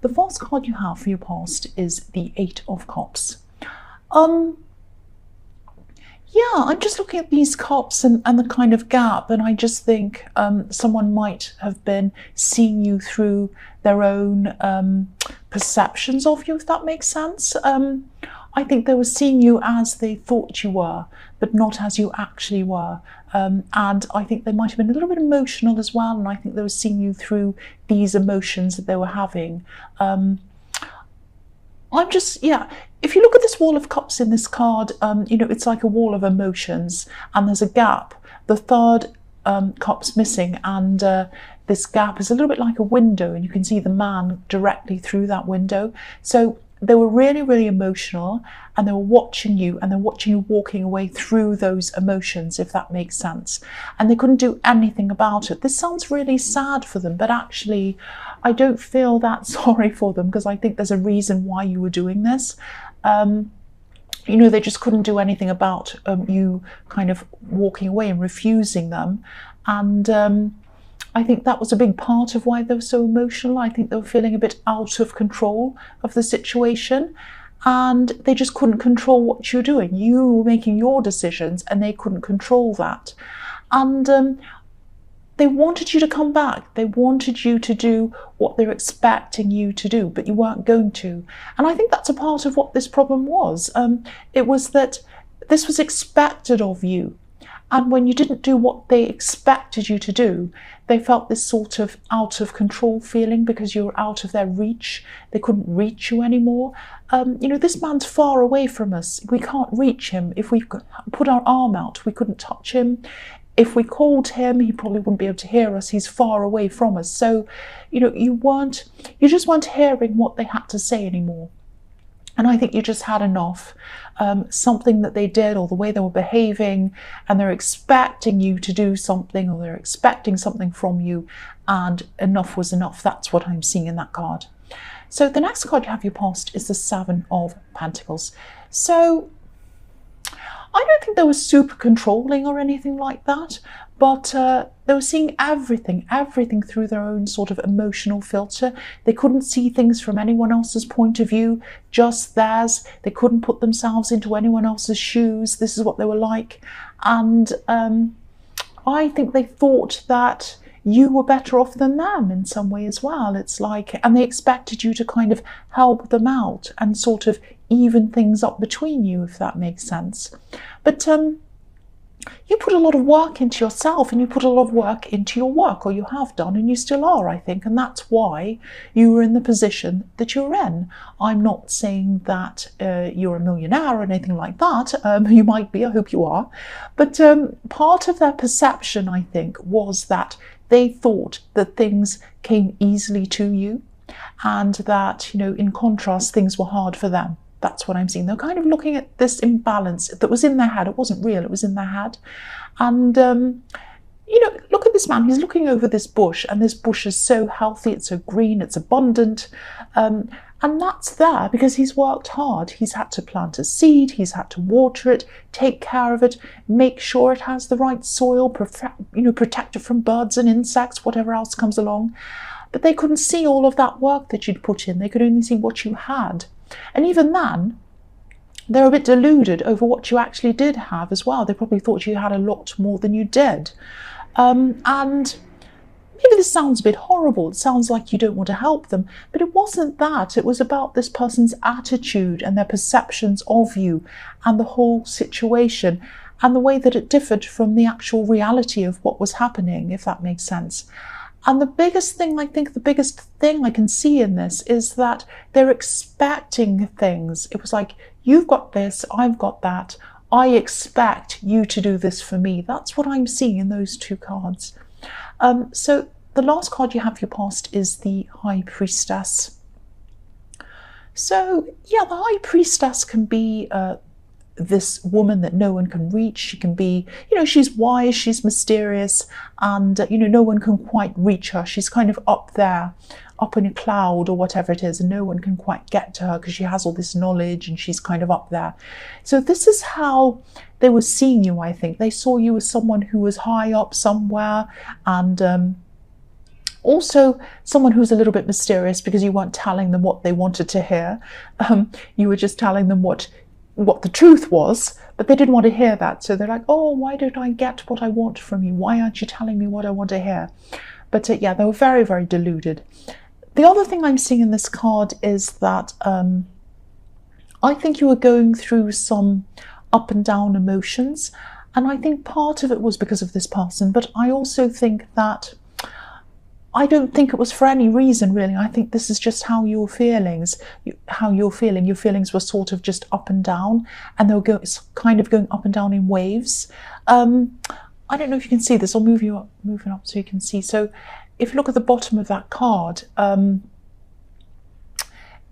The first card you have for your past is the Eight of Cups. Yeah, I'm just looking at these cups and the kind of gap, and I just think someone might have been seeing you through their own perceptions of you, if that makes sense. I think they were seeing you as they thought you were, but not as you actually were. And I think they might have been a little bit emotional as well, and I think they were seeing you through these emotions that they were having. If you look at this Wall of Cups in this card, it's like a wall of emotions, and there's a gap. The third cup's missing, and this gap is a little bit like a window, and you can see the man directly through that window. So they were really, really emotional, and they were watching you, and they're watching you walking away through those emotions, if that makes sense. And they couldn't do anything about it. This sounds really sad for them, but actually, I don't feel that sorry for them, because I think there's a reason why you were doing this. They just couldn't do anything about you kind of walking away and refusing them. And I think that was a big part of why they were so emotional. I think they were feeling a bit out of control of the situation, and they just couldn't control what you were doing. You were making your decisions, and they couldn't control that. And they wanted you to come back. They wanted you to do what they're expecting you to do, but you weren't going to. And I think that's a part of what this problem was. It was that this was expected of you. And when you didn't do what they expected you to do, they felt this sort of out of control feeling because you were out of their reach. They couldn't reach you anymore. This man's far away from us. We can't reach him. If we put our arm out, we couldn't touch him. If we called him, he probably wouldn't be able to hear us. He's far away from us. So, you just weren't hearing what they had to say anymore. And I think you just had enough. Something that they did, or the way they were behaving, and they're expecting you to do something, or they're expecting something from you, and enough was enough. That's what I'm seeing in that card. So the next card you have your past is the Seven of Pentacles. So I don't think they were super controlling or anything like that, but they were seeing everything through their own sort of emotional filter. They couldn't see things from anyone else's point of view, just theirs. They couldn't put themselves into anyone else's shoes. This is what they were like. And I think they thought that you were better off than them in some way as well. It's like, and they expected you to kind of help them out and sort of even things up between you, if that makes sense. But you put a lot of work into yourself, and you put a lot of work into your work, or you have done, and you still are, I think, and that's why you were in the position that you're in. I'm not saying that you're a millionaire or anything like that. You might be, I hope you are. But part of their perception, I think, was that they thought that things came easily to you, and that, in contrast, things were hard for them. That's what I'm seeing. They're kind of looking at this imbalance that was in their head. It wasn't real, it was in their head. And, look at this man. He's looking over this bush, and this bush is so healthy, it's so green, it's abundant. And that's there because he's worked hard. He's had to plant a seed, he's had to water it, take care of it, make sure it has the right soil, protect it from birds and insects, whatever else comes along. But they couldn't see all of that work that you'd put in. They could only see what you had. And even then, they're a bit deluded over what you actually did have as well. They probably thought you had a lot more than you did. And maybe this sounds a bit horrible. It sounds like you don't want to help them. But it wasn't that. It was about this person's attitude and their perceptions of you and the whole situation and the way that it differed from the actual reality of what was happening, if that makes sense. And the biggest thing I can see in this is that they're expecting things. It was like, you've got this, I've got that. I expect you to do this for me. That's what I'm seeing in those two cards. So the last card you have for your past is the High Priestess. So yeah, the High Priestess can be this woman that no one can reach. She can be, she's wise, she's mysterious, and no one can quite reach her. She's kind of up there, up in a cloud or whatever it is, and no one can quite get to her because she has all this knowledge and she's kind of up there. So this is how they were seeing you, I think. They saw you as someone who was high up somewhere, and Also, someone who's a little bit mysterious because you weren't telling them what they wanted to hear. You were just telling them what the truth was, but they didn't want to hear that. So they're like, oh, why don't I get what I want from you? Why aren't you telling me what I want to hear? But yeah, they were very, very deluded. The other thing I'm seeing in this card is that I think you were going through some up and down emotions. And I think part of it was because of this person, but I also think that I don't think it was for any reason, really. I think this is just how your feelings, how you're feeling. Your feelings were sort of just up and down, and they'll go kind of going up and down in waves. I don't know if you can see this. I'll move it up so you can see. So if you look at the bottom of that card,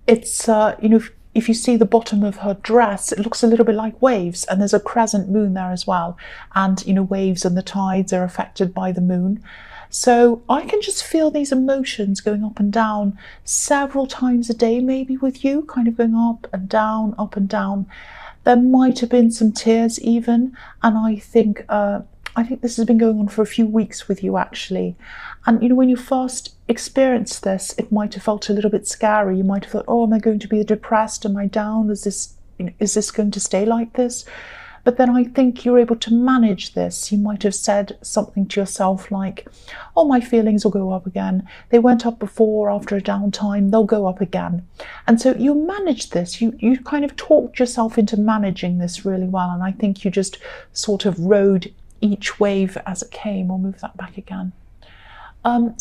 it's, you know, if you see the bottom of her dress, it looks a little bit like waves, and there's a crescent moon there as well. And, you know, waves and the tides are affected by the moon. So I can just feel these emotions going up and down several times a day, maybe with you, kind of going up and down, up and down. There might have been some tears even, and I think this has been going on for a few weeks with you, actually. And, you know, when you first experienced this, it might have felt a little bit scary. You might have thought, oh, am I going to be depressed? Am I down? Is this going to stay like this? But then I think you're able to manage this. You might have said something to yourself like, oh, my feelings will go up again. They went up before, after a downtime, they'll go up again. And so you managed this. You kind of talked yourself into managing this really well. And I think you just sort of rode each wave as it came. I'll move that back again. And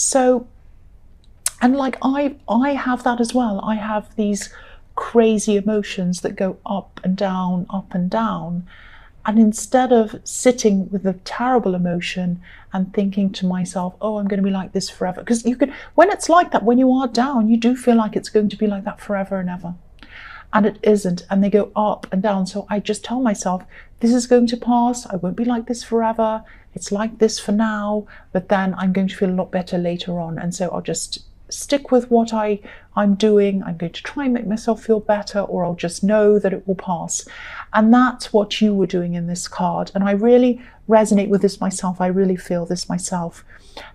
like I have that as well. I have these crazy emotions that go up and down, up and down. And instead of sitting with a terrible emotion and thinking to myself, oh, I'm going to be like this forever. Because you could, when it's like that, when you are down, you do feel like it's going to be like that forever and ever. And it isn't. And they go up and down. So I just tell myself, this is going to pass. I won't be like this forever. It's like this for now. But then I'm going to feel a lot better later on. And so I'll just stick with what I'm doing. I'm going to try and make myself feel better, or I'll just know that it will pass. And that's what you were doing in this card. And I really resonate with this myself. I really feel this myself.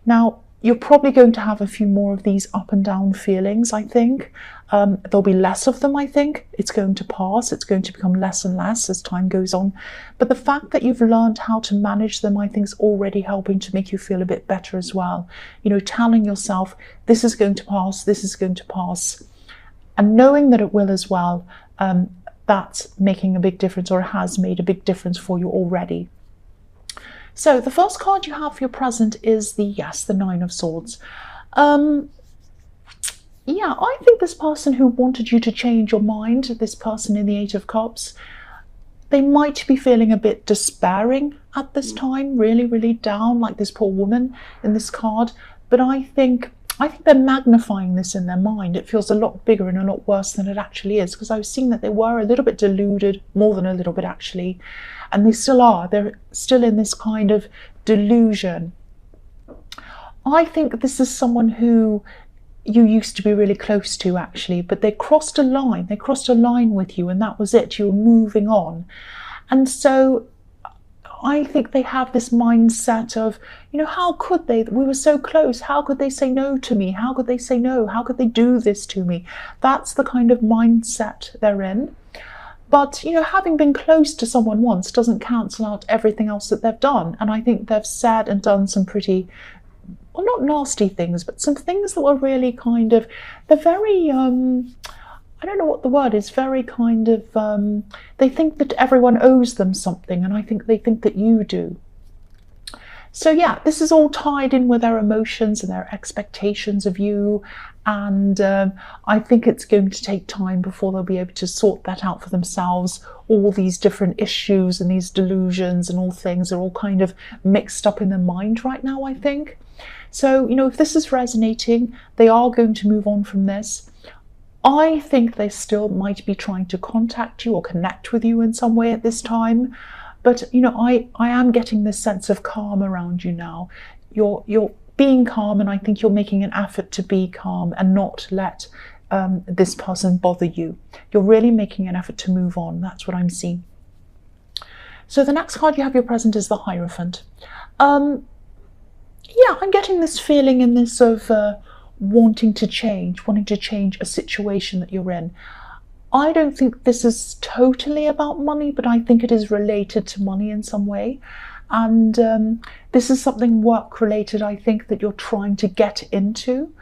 Now, you're probably going to have a few more of these up and down feelings, I think. There'll be less of them, I think. It's going to pass. It's going to become less and less as time goes on. But the fact that you've learned how to manage them, I think, is already helping to make you feel a bit better as well. You know, telling yourself, this is going to pass, this is going to pass. And knowing that it will as well, that's making a big difference, or has made a big difference for you already. So the first card you have for your present is the Nine of Swords. Yeah, I think this person who wanted you to change your mind, this person in the Eight of Cups, they might be feeling a bit despairing at this time, really, really down, like this poor woman in this card. But I think they're magnifying this in their mind. It feels a lot bigger and a lot worse than it actually is, because I was seeing that they were a little bit deluded, more than a little bit actually, and they still are. They're still in this kind of delusion. I think this is someone who you used to be really close to, actually, but they crossed a line. They crossed a line with you, and that was it. You were moving on. And so I think they have this mindset of, you know, how could they? We were so close. How could they say no to me? How could they say no? How could they do this to me? That's the kind of mindset they're in. But, you know, having been close to someone once doesn't cancel out everything else that they've done. And I think they've said and done some pretty, well, not nasty things, but some things that were really kind of, they're very, I don't know what the word is, very kind of, they think that everyone owes them something, and I think they think that you do. So yeah, this is all tied in with their emotions and their expectations of you, and I think it's going to take time before they'll be able to sort that out for themselves. All these different issues and these delusions and all things are all kind of mixed up in their mind right now, I think. So, you know, if this is resonating, they are going to move on from this. I think they still might be trying to contact you or connect with you in some way at this time. But, you know, I am getting this sense of calm around you now. You're being calm, and I think you're making an effort to be calm and not let this person bother you. You're really making an effort to move on. That's what I'm seeing. So the next card you have your present is the Hierophant. Yeah, I'm getting this feeling in this of wanting to change a situation that you're in. I don't think this is totally about money, but I think it is related to money in some way. And this is something work related, I think, that you're trying to get into.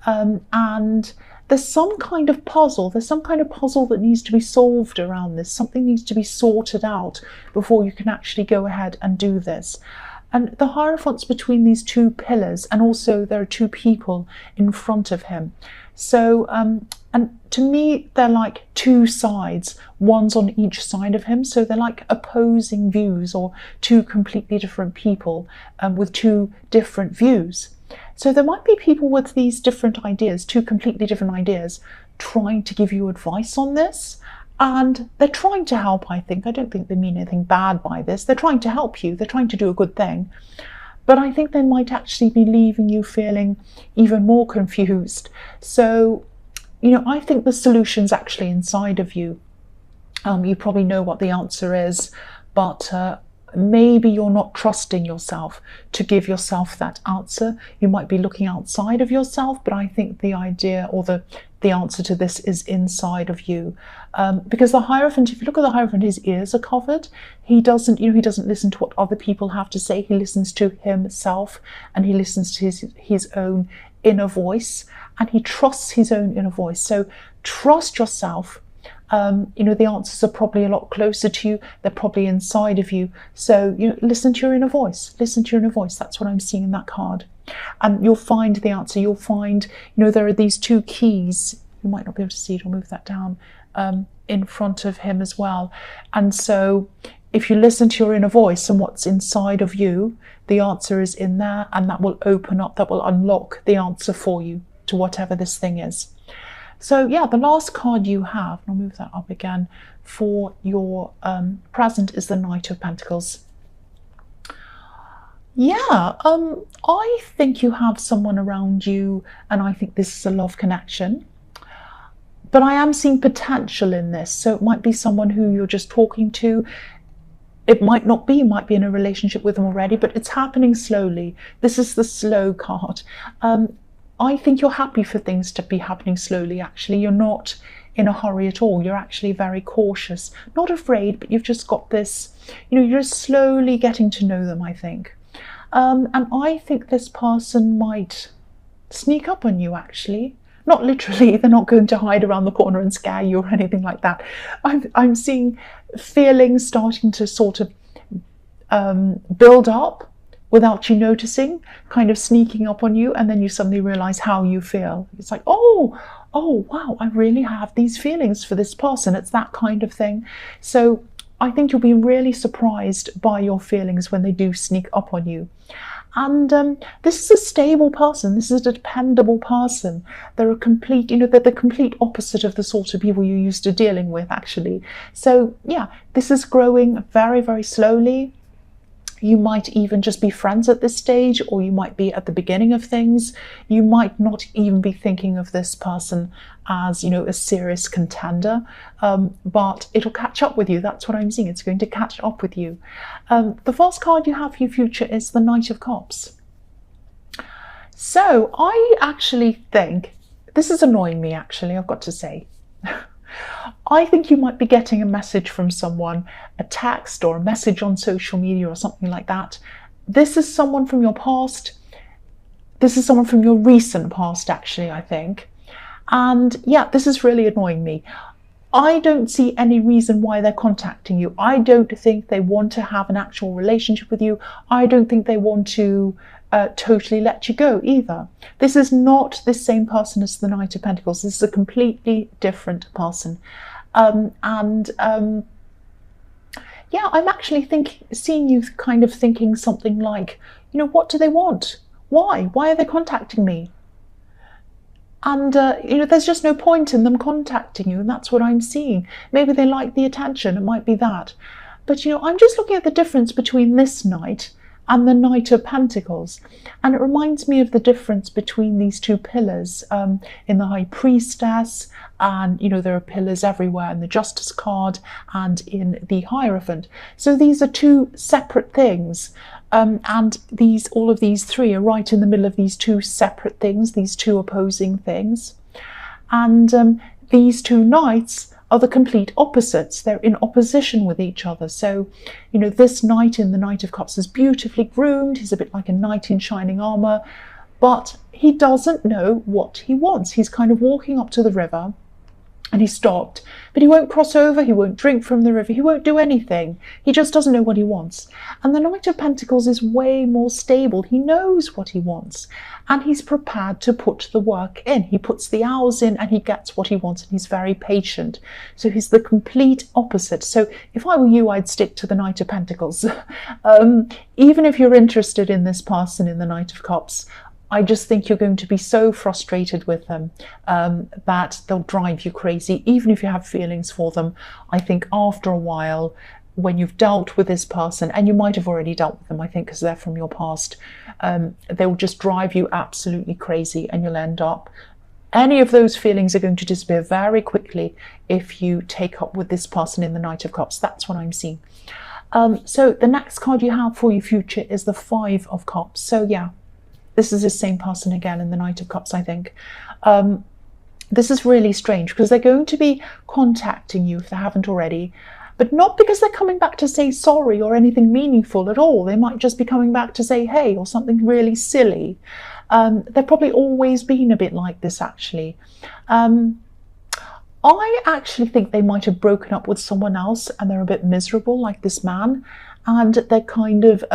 And there's some kind of puzzle. There's some kind of puzzle that needs to be solved around this. Something needs to be sorted out before you can actually go ahead and do this. And the Hierophant's between these two pillars, and also there are two people in front of him. So, and to me, they're like two sides. One's on each side of him. So they're like opposing views, or two completely different people with two different views. So there might be people with these different ideas, two completely different ideas, trying to give you advice on this. And they're trying to help, I think. I don't think they mean anything bad by this. They're trying to help you. They're trying to do a good thing. But I think they might actually be leaving you feeling even more confused. So, I think the solution's actually inside of you. You probably know what the answer is, but maybe you're not trusting yourself to give yourself that answer. You might be looking outside of yourself, but I think the idea, or the answer to this, is inside of you. Because the Hierophant, if you look at the Hierophant, his ears are covered. He doesn't listen to what other people have to say. He listens to himself, and he listens to his own inner voice, and he trusts his own inner voice. So trust yourself. The answers are probably a lot closer to you. They're probably inside of you. So, listen to your inner voice. Listen to your inner voice. That's what I'm seeing in that card. And you'll find the answer. You'll find, there are these two keys. You might not be able to see it. I'll move that down in front of him as well. And so if you listen to your inner voice and what's inside of you, the answer is in there, and that will open up, that will unlock the answer for you to whatever this thing is. So yeah, the last card you have, and I'll move that up again, for your present is the Knight of Pentacles. Yeah, I think you have someone around you, and I think this is a love connection. But I am seeing potential in this. So it might be someone who you're just talking to. It might not be, you might be in a relationship with them already, but it's happening slowly. This is the slow card. I think you're happy for things to be happening slowly, actually. You're not in a hurry at all. You're actually very cautious. Not afraid, but you've just got this, you're just slowly getting to know them, I think. And I think this person might sneak up on you, actually. Not literally, they're not going to hide around the corner and scare you or anything like that. I'm seeing feelings starting to sort of build up without you noticing, kind of sneaking up on you, and then you suddenly realize how you feel. It's like, oh wow, I really have these feelings for this person. It's that kind of thing. So I think you'll be really surprised by your feelings when they do sneak up on you. And this is a stable person. This is a dependable person. They're a complete, they're the complete opposite of the sort of people you're used to dealing with, actually. So yeah, this is growing very, very slowly. You might even just be friends at this stage, or you might be at the beginning of things. You might not even be thinking of this person as, a serious contender, but it'll catch up with you. That's what I'm seeing. It's going to catch up with you. The first card you have for your future is the Knight of Cups. So I actually think, this is annoying me, actually, I've got to say. I think you might be getting a message from someone, a text or a message on social media or something like that. This is someone from your past. This is someone from your recent past, actually, I think. And yeah, this is really annoying me. I don't see any reason why they're contacting you. I don't think they want to have an actual relationship with you. I don't think they want to totally let you go either. This is not the same person as the Knight of Pentacles. This is a completely different person. Yeah, I'm actually seeing you kind of thinking something like, what do they want? Why are they contacting me? And there's just no point in them contacting you, and that's what I'm seeing. Maybe they like the attention. It might be that. But I'm just looking at the difference between this Knight and the Knight of Pentacles. And it reminds me of the difference between these two pillars in the High Priestess, and there are pillars everywhere in the Justice card and in the Hierophant. So these are two separate things, and all of these three are right in the middle of these two separate things, these two opposing things. And these two knights are the complete opposites. They're in opposition with each other. So, this knight in the Knight of Cups is beautifully groomed. He's a bit like a knight in shining armour, but he doesn't know what he wants. He's kind of walking up to the river, and he stopped, but he won't cross over, he won't drink from the river, he won't do anything. He just doesn't know what he wants. And the Knight of Pentacles is way more stable. He knows what he wants, and he's prepared to put the work in. He puts the hours in and he gets what he wants, and he's very patient. So he's the complete opposite. So if I were you, I'd stick to the Knight of Pentacles. Even if you're interested in this person in the Knight of Cups, I just think you're going to be so frustrated with them that they'll drive you crazy. Even if you have feelings for them, I think after a while, when you've dealt with this person, and you might have already dealt with them, I think, because they're from your past, they will just drive you absolutely crazy, and you'll end up, any of those feelings are going to disappear very quickly if you take up with this person in the Knight of Cups. That's what I'm seeing. So the next card you have for your future is the Five of Cups. So yeah, this is the same person again in the Knight of Cups, I think. This is really strange because they're going to be contacting you if they haven't already, but not because they're coming back to say sorry or anything meaningful at all. They might just be coming back to say hey or something really silly. They've probably always been a bit like this, actually. I actually think they might have broken up with someone else and they're a bit miserable, like this man, and they're kind of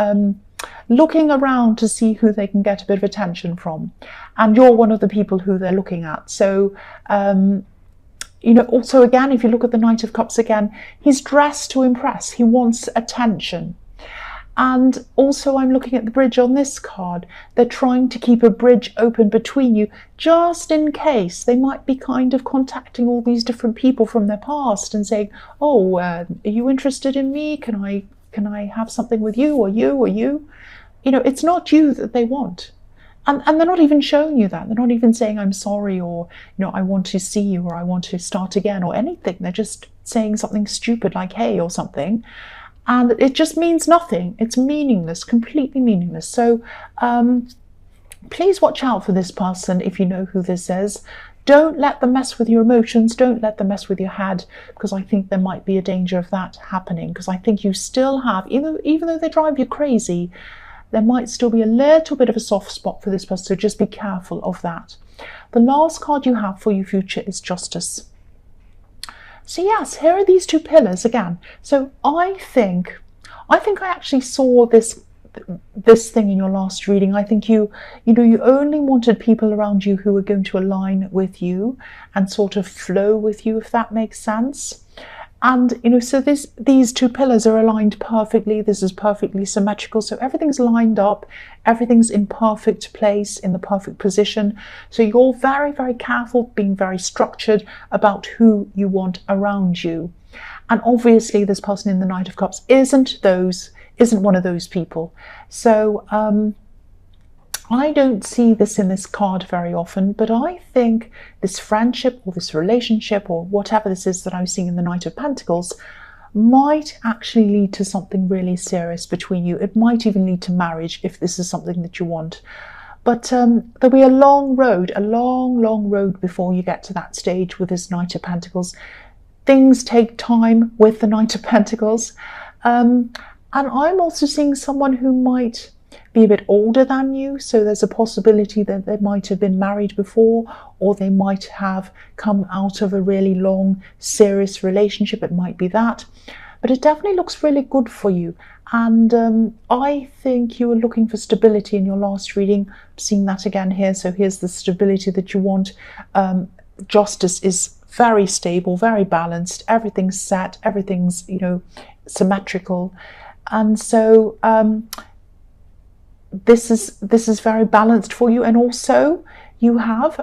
looking around to see who they can get a bit of attention from, and you're one of the people who they're looking at. So also again, if you look at the Knight of Cups again, he's dressed to impress. He wants attention. And also I'm looking at the bridge on this card. They're trying to keep a bridge open between you just in case. They might be kind of contacting all these different people from their past and saying, oh, are you interested in me? Can I have something with you, or you, or you? It's not you that they want. And they're not even showing you that. They're not even saying, I'm sorry, or, I want to see you, or I want to start again, or anything. They're just saying something stupid like, hey, or something. And it just means nothing. It's meaningless, completely meaningless. So please watch out for this person if you know who this is. Don't let them mess with your emotions. Don't let them mess with your head, because I think there might be a danger of that happening. Because I think you still have, even though they drive you crazy, there might still be a little bit of a soft spot for this person. So just be careful of that. The last card you have for your future is Justice. So yes, here are these two pillars again. So I think I actually saw this thing in your last reading. I think you only wanted people around you who were going to align with you and sort of flow with you, if that makes sense. And so these two pillars are aligned perfectly. This is perfectly symmetrical, so everything's lined up, everything's in perfect place, in the perfect position. So you're very, very careful, being very structured about who you want around you. And obviously this person in the Knight of Cups isn't one of those people. So I don't see this in this card very often, but I think this friendship or this relationship or whatever this is that I'm seeing in the Knight of Pentacles might actually lead to something really serious between you. It might even lead to marriage if this is something that you want. But there'll be a long road, a long, long road before you get to that stage with this Knight of Pentacles. Things take time with the Knight of Pentacles. And I'm also seeing someone who might be a bit older than you, so there's a possibility that they might have been married before, or they might have come out of a really long, serious relationship. It might be that, but it definitely looks really good for you. And I think you were looking for stability in your last reading. I'm seeing that again here, so here's the stability that you want. Justice is very stable, very balanced, everything's set, everything's symmetrical, and so this is very balanced for you. And also you have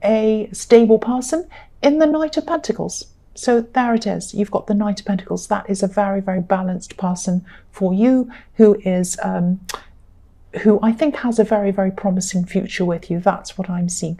a stable person in the Knight of Pentacles. So there it is. You've got the Knight of Pentacles. That is a very, very balanced person for you, who is who I think has a very, very promising future with you. That's what I'm seeing.